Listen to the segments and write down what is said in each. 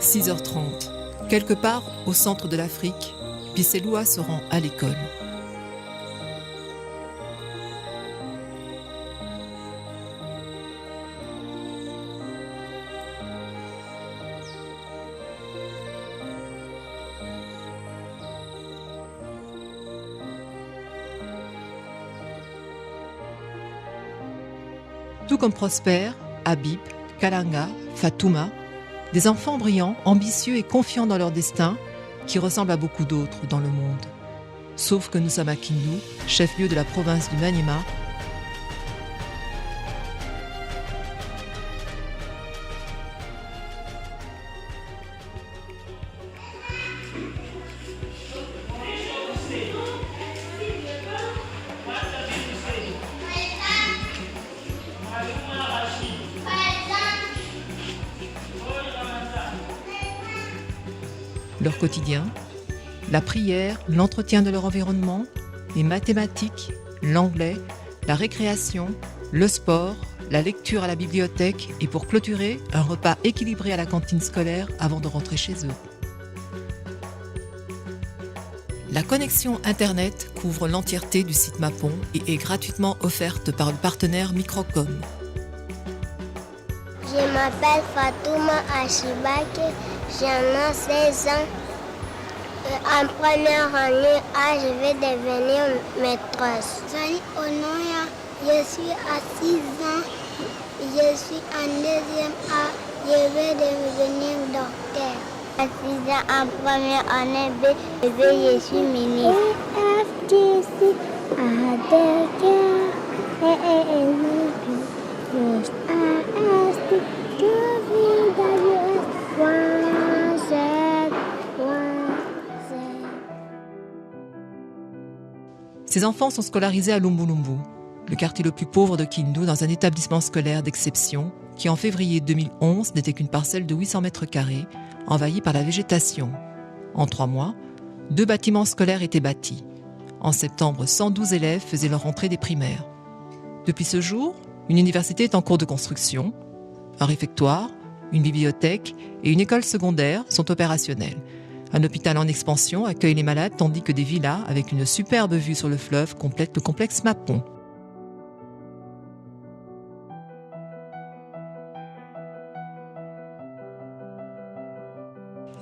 6h30. Quelque part au centre de l'Afrique, Bisseloua se rend à l'école. Tout comme Prosper, Habib, Kalanga, Fatouma, des enfants brillants, ambitieux et confiants dans leur destin, qui ressemblent à beaucoup d'autres dans le monde. Sauf que nous sommes à Kindu, chef-lieu de la province du Maniema. Leur quotidien, la prière, l'entretien de leur environnement, les mathématiques, l'anglais, la récréation, le sport, la lecture à la bibliothèque et pour clôturer, un repas équilibré à la cantine scolaire avant de rentrer chez eux. La connexion Internet couvre l'entièreté du site Mapon et est gratuitement offerte par le partenaire Microcom. Je m'appelle Fatouma Achibake, j'en ai 16 ans. En première année A, je vais devenir maîtresse. Zali Onoya, je suis à 6 ans. Je suis en deuxième A, je vais devenir docteur. À 6 ans, en première année B, je suis ministre. Ces enfants sont scolarisés à Lumbulumbu, le quartier le plus pauvre de Kindu, dans un établissement scolaire d'exception qui, en février 2011, n'était qu'une parcelle de 800 mètres carrés, envahie par la végétation. En 3 mois, 2 bâtiments scolaires étaient bâtis. En septembre, 112 élèves faisaient leur entrée des primaires. Depuis ce jour, une université est en cours de construction. Un réfectoire, une bibliothèque et une école secondaire sont opérationnels. Un hôpital en expansion accueille les malades tandis que des villas avec une superbe vue sur le fleuve complètent le complexe Mapon.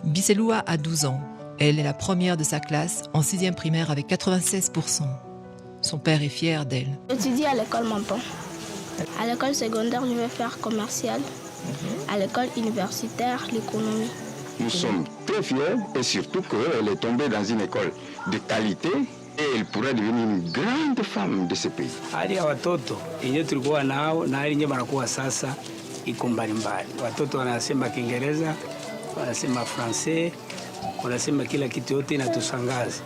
Bisseloua a 12 ans. Elle est la première de sa classe en 6e primaire avec 96%. Son père est fier d'elle. J'étudie à l'école Mapon. À l'école secondaire, je vais faire commercial. À l'école universitaire, l'économie. Nous sommes très fiers et surtout qu'elle est tombée dans une école de qualité et elle pourrait devenir une grande femme de ce pays. Hali ya watoto yenye tulikuwa nao na hali yenye wanakuwa sasa iko mbalimbali. Watoto wanasema Kiingereza, wanasema Francais, wanasema kila kitu yote inatushangaza.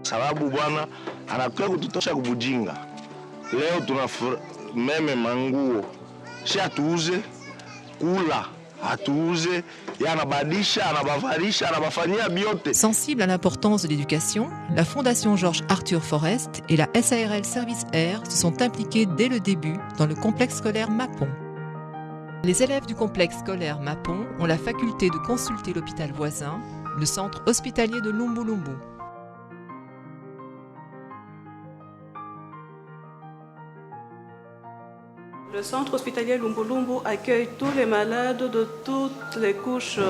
Sababu Bwana anakuja kututosha kubujinga. Leo tuna meme manguo. Si atuuze, kula, atuuze, yanabadisha, anabavarisha, anabafanyia biote. Sensible à l'importance de l'éducation, la Fondation Georges Arthur Forest et la SARL Service Air se sont impliquées dès le début dans le complexe scolaire Mapon. Les élèves du complexe scolaire Mapon ont la faculté de consulter l'hôpital voisin, le centre hospitalier de Lumbulumbu. Le centre hospitalier Lumbulumbu accueille tous les malades de toutes les couches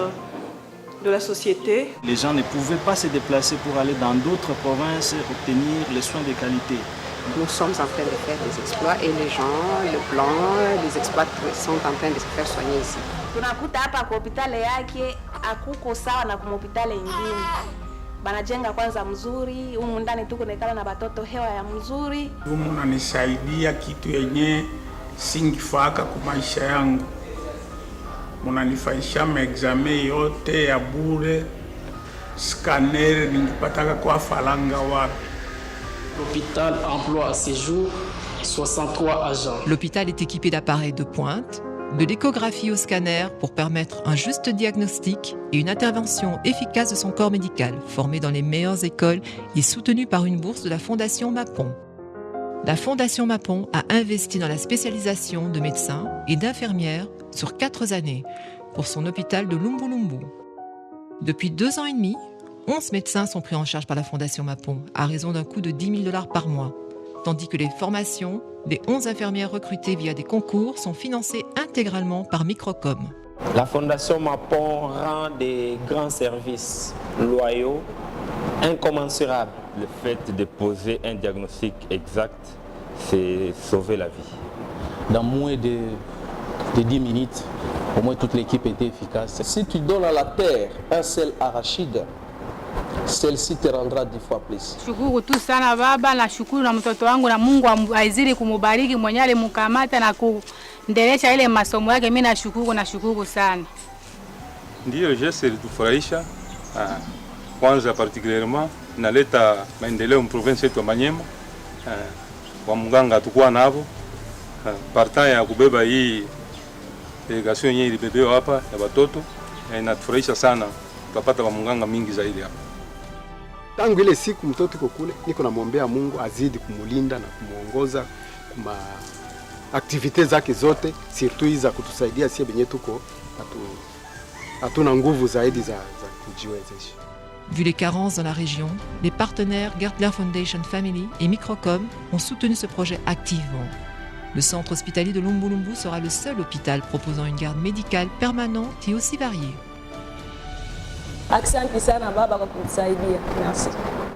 de la société. Les gens ne pouvaient pas se déplacer pour aller dans d'autres provinces obtenir les soins de qualité. Nous sommes en train de faire des exploits et les gens, le plan, les exploits sont en train de se faire soigner ici. Tunakuta hapa kwa hospitali yake akuko sawa na kwa hospitali nyingine. Banajenga kwanza mzuri, humu ndani tuko nekala na watoto hewa ya mzuri. Humu unanisaidia kitu yenye singifaka kwa maisha yangu. Munanifaisha maexame yote ya bure. Scanner ningipataka kwa falanga wapi. L'hôpital emploie à ce jour 63 agents. L'hôpital est équipé d'appareils de pointe, de l'échographie au scanner pour permettre un juste diagnostic et une intervention efficace de son corps médical, formé dans les meilleures écoles et soutenu par une bourse de la Fondation Mapon. La Fondation Mapon a investi dans la spécialisation de médecins et d'infirmières sur 4 années pour son hôpital de Lumbu Lumbu. Depuis 2 ans et demi, 11 médecins sont pris en charge par la Fondation Mapon à raison d'un coût de $10 000 par mois, tandis que les formations des 11 infirmières recrutées via des concours sont financées intégralement par Microcom. La Fondation Mapon rend des grands services loyaux, incommensurables. Le fait de poser un diagnostic exact, c'est sauver la vie. Dans moins de 10 minutes, au moins toute l'équipe était efficace. Si tu donnes à la terre un seul arachide, celle-ci te rendra 10 fois plus. Shukuru tu sana baba, na shukuru na mtoto wangu na Mungu aizidi kumubariki mwenye alimkamata na kuendelesha ile masomo yake. Mimi nashukuru sana. Ndio geste ilitufurahisha kwanza, particulierement inaleta maendeleo province yetu ya Manyema. Wa mganga tukua navo partant ya kubeba hii delegation yenyewe ilibebewa hapa ya watoto, inatufurahisha sana, tutapata wa mganga mingi zaidi hapa. Tangu ile siku mtoto yuko kule, niko namwombea Mungu azidi kumulinda na kumuongoza kuma activités zake zote, surtout za kutusaidia sisi benye tuko hatuna nguvu zaidi za kujiwezesha. Vu les carences dans la région, les partenaires Gertler Foundation Family et Microcom ont soutenu ce projet activement. Le centre hospitalier de Lumbu Lumbu sera le seul hôpital proposant une garde médicale permanente et aussi variée.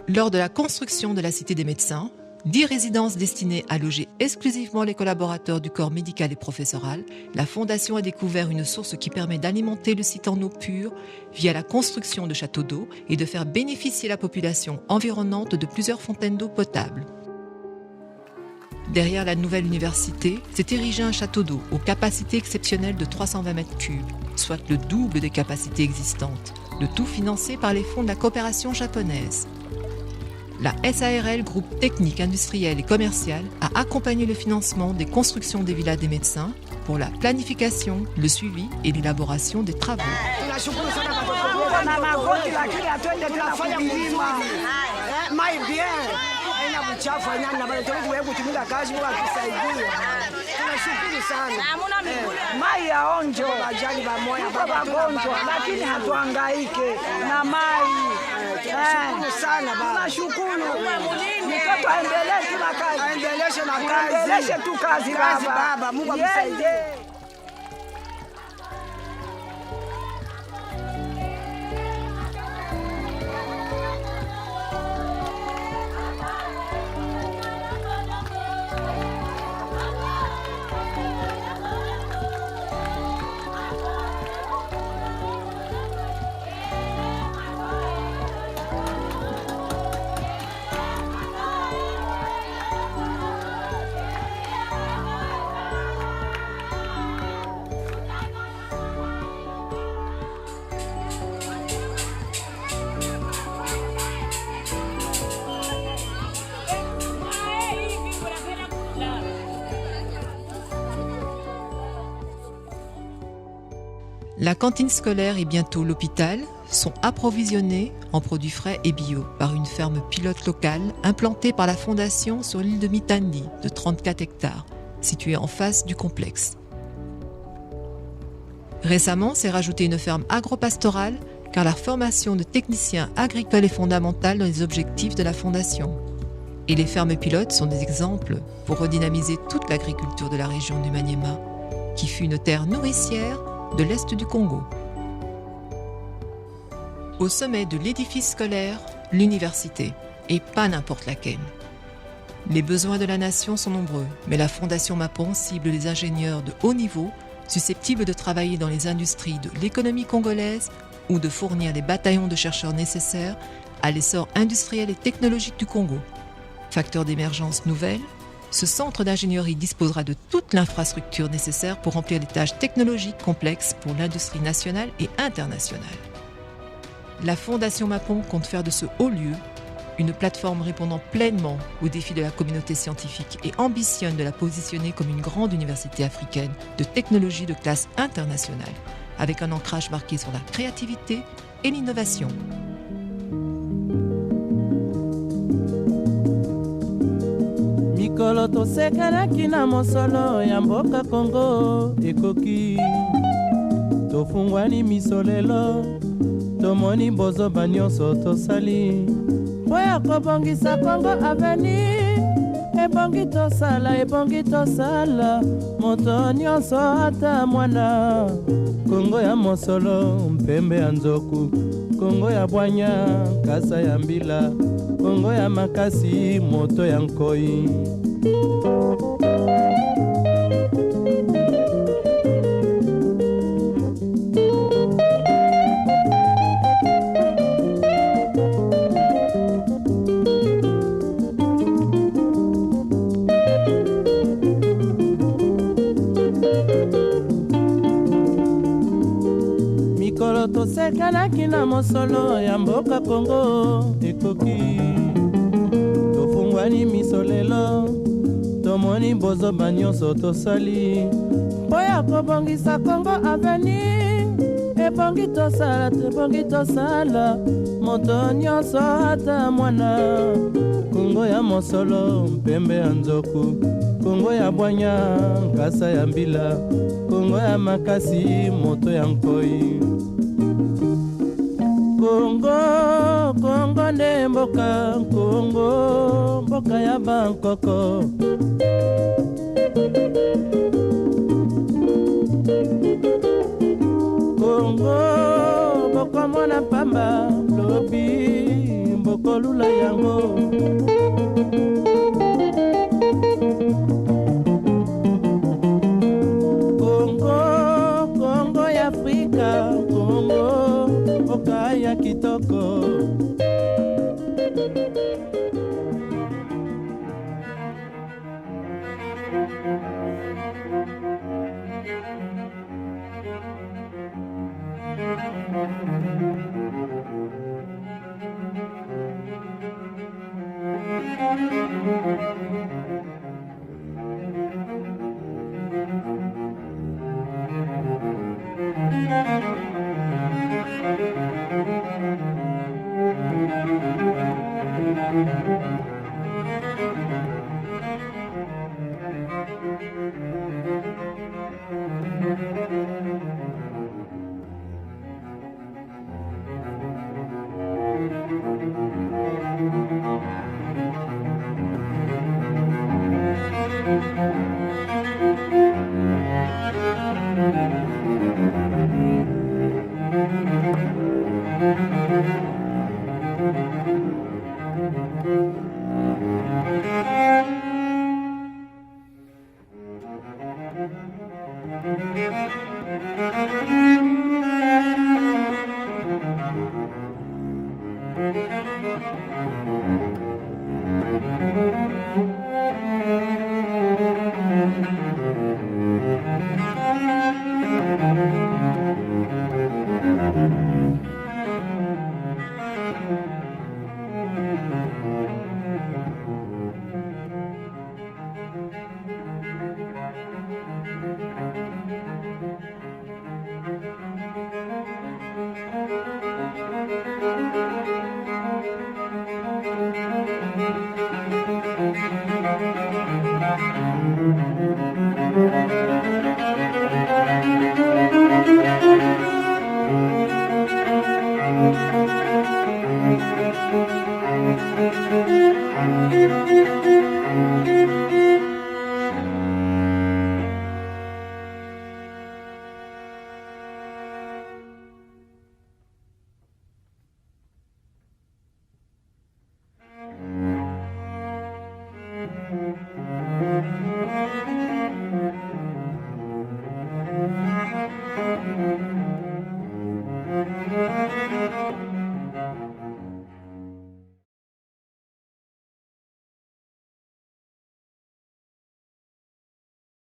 Lors de la construction de la Cité des médecins, 10 résidences destinées à loger exclusivement les collaborateurs du corps médical et professoral, la Fondation a découvert une source qui permet d'alimenter le site en eau pure via la construction de châteaux d'eau et de faire bénéficier la population environnante de plusieurs fontaines d'eau potable. Derrière la nouvelle université, s'est érigé un château d'eau aux capacités exceptionnelles de 320 mètres cubes, soit le double des capacités existantes, le tout financé par les fonds de la coopération japonaise. La SARL, groupe technique, industriel et commercial, a accompagné le financement des constructions des villas des médecins pour la planification, le suivi et l'élaboration des travaux. Mai ya onjo wajali pamoja wagonjwa, lakini hatuhangaike na mai. Tunashukuru sana baba. Tunashukuru. Mtoto aendelee tu na kazi. Aendeleshe na kazi. Aendeleshe tu kazi baba. Mungu amsaidie. La cantine scolaire et bientôt l'hôpital sont approvisionnés en produits frais et bio par une ferme pilote locale implantée par la Fondation sur l'île de Mitandi de 34 hectares, située en face du complexe. Récemment, s'est rajoutée une ferme agro-pastorale car la formation de techniciens agricoles est fondamentale dans les objectifs de la Fondation. Et les fermes pilotes sont des exemples pour redynamiser toute l'agriculture de la région du Maniema, qui fut une terre nourricière de l'Est du Congo. Au sommet de l'édifice scolaire, l'université, et pas n'importe laquelle. Les besoins de la nation sont nombreux, mais la Fondation Mapon cible les ingénieurs de haut niveau susceptibles de travailler dans les industries de l'économie congolaise ou de fournir les bataillons de chercheurs nécessaires à l'essor industriel et technologique du Congo. Facteur d'émergence nouvelle, ce centre d'ingénierie disposera de toute l'infrastructure nécessaire pour remplir des tâches technologiques complexes pour l'industrie nationale et internationale. La Fondation Mapon compte faire de ce haut lieu une plateforme répondant pleinement aux défis de la communauté scientifique et ambitionne de la positionner comme une grande université africaine de technologie de classe internationale, avec un ancrage marqué sur la créativité et l'innovation. Mikolo tosekanaki na mosolo ya mboka Kongo ekoki tofungwani miso lelo tomoni bozoba nyonso tosali mpo ya kobongisa Kongo aveni ebongi tosala moto nyonso ata mwana Kongo ya mosolo mpembe ya nzoku Kongo ya bwanya kasa ya mbila Kongo ya makasi moto ya nkoi mikolo tosekanaki na mosolo ya mboka Kongo ekoki tofungwani miso lelo tomoni bozoba nyonso tosali mpo ya kobongisa Kongo aveni ebongi tosala moto nyonso ata mwana Kongo ya mosolo mpembe ya nzoku Kongo ya bwanya nkasa ya mbila Kongo ya makasi moto ya nkoi Kongo nde mboka Kongo mboka ya bankoko Kongo mboko mwana pamba lobi mboko lula yango Kongo ya Afrika Kongo mboka ya kitoko Thank you.